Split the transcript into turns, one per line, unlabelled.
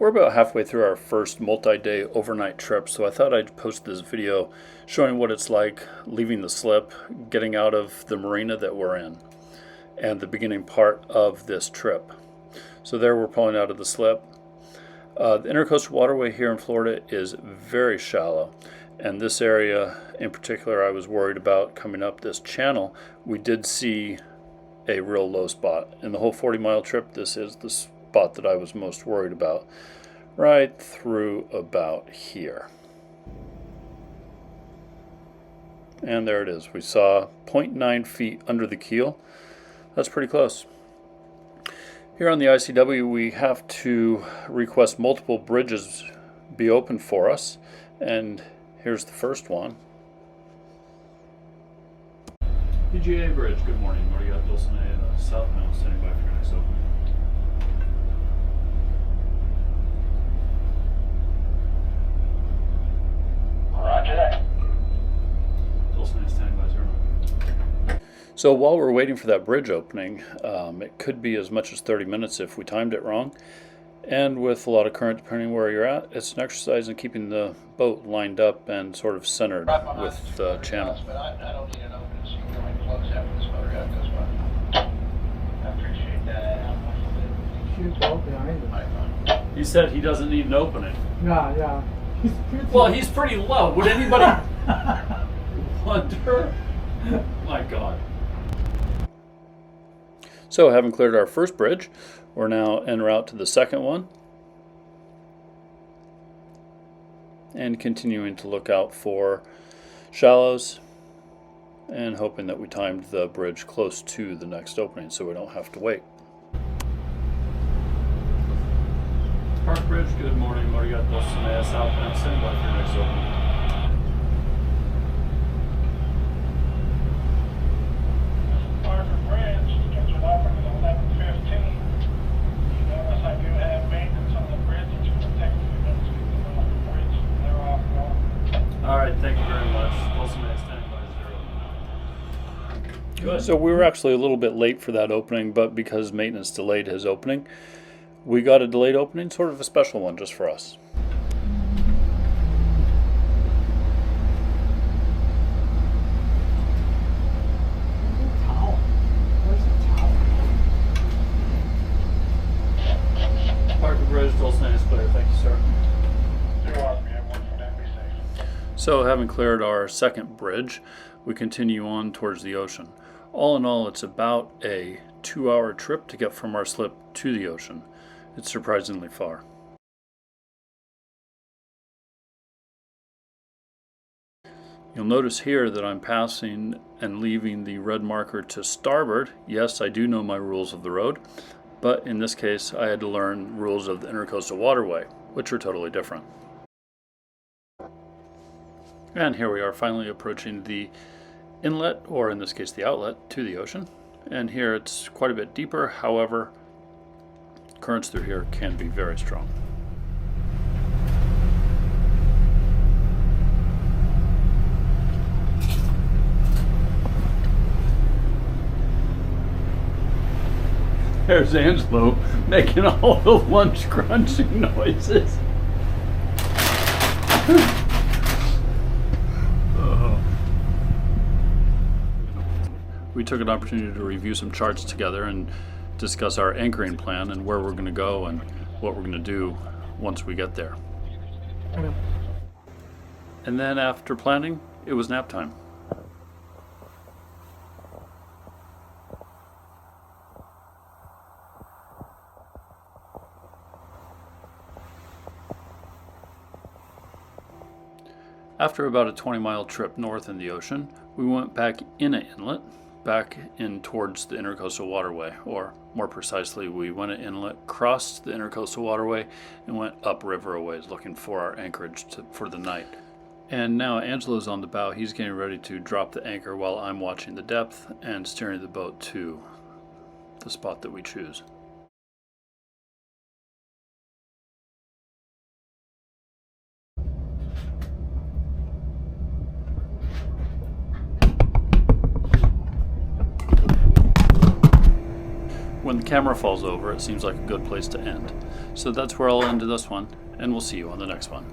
We're about halfway through our first multi-day overnight trip, so I thought I'd post this video showing what it's like leaving the slip, getting out of the marina that we're in, and the beginning part of this trip. So there we're pulling out of the slip. The Intercoastal Waterway here in Florida is very shallow, and this area in particular I was worried about coming up this channel. We did see a real low spot. In the whole 40-mile trip, this is the spot that I was most worried about, right through about here. And there it is. We saw 0.9 feet under the keel. That's pretty close. Here on the ICW, we have to request multiple bridges be open for us, and here's the first one. PGA Bridge, good morning. What do you got, Dulcinea, southbound, standing by for your next opening.
Roger that.
Dulcinea, standing by 0. So while we're waiting for that bridge opening, it could be as much as 30 minutes if we timed it wrong. And with a lot of current, depending where you're at, it's an exercise in keeping the boat lined up and sort of centered with the channel.
But I don't need an opening, so you can go ahead and close after this motor out goes by. I appreciate that.
Shoot boat behind him.
He said he doesn't need an opening.
Yeah.
Well, he's pretty low. Would anybody wonder? My God. So, having cleared our first bridge, we're now en route to the second one, and continuing to look out for shallows and hoping that we timed the bridge close to the next opening so we don't have to wait. Park Bridge, good morning. What do you got, Dulcinea, southbound, standing by for your next opening.
Parker Bridge, scheduled opening at 11:15. You notice I do have maintenance on the bridge. It's going to take a few minutes to get off the bridge. They're off going.
All right, thank you very much. Dulcinea, standing by 0. Good. So we were actually a little bit late for that opening, but because maintenance delayed his opening, we got a delayed opening, sort of a special one just for us.
Towel. Where's the towel?
Parker Bridge, Dulcinea is clear. Thank you, sir.
You're welcome. You have one for that. Be safe.
So, having cleared our second bridge, we continue on towards the ocean. All in all, it's about a 2-hour trip to get from our slip to the ocean. It's surprisingly far. You'll notice here that I'm passing and leaving the red marker to starboard. Yes, I do know my rules of the road, but in this case I had to learn rules of the Intercoastal Waterway, which are totally different. And here we are finally approaching the inlet, or in this case the outlet, to the ocean. And here it's quite a bit deeper, however, currents through here can be very strong. There's Angelo making all the lunch crunching noises. We took an opportunity to review some charts together and discuss our anchoring plan and where we're going to go and what we're going to do once we get there. And then after planning, it was nap time. After about a 20-mile trip north in the ocean, we went back in an inlet, back in towards the Intercoastal Waterway, or more precisely, we went an inlet, crossed the Intercoastal Waterway, and went upriver a ways looking for our anchorage for the night. And now Angelo's on the bow. He's getting ready to drop the anchor while I'm watching the depth and steering the boat to the spot that we choose. when the camera falls over, it seems like a good place to end. So that's where I'll end this one, and we'll see you on the next one.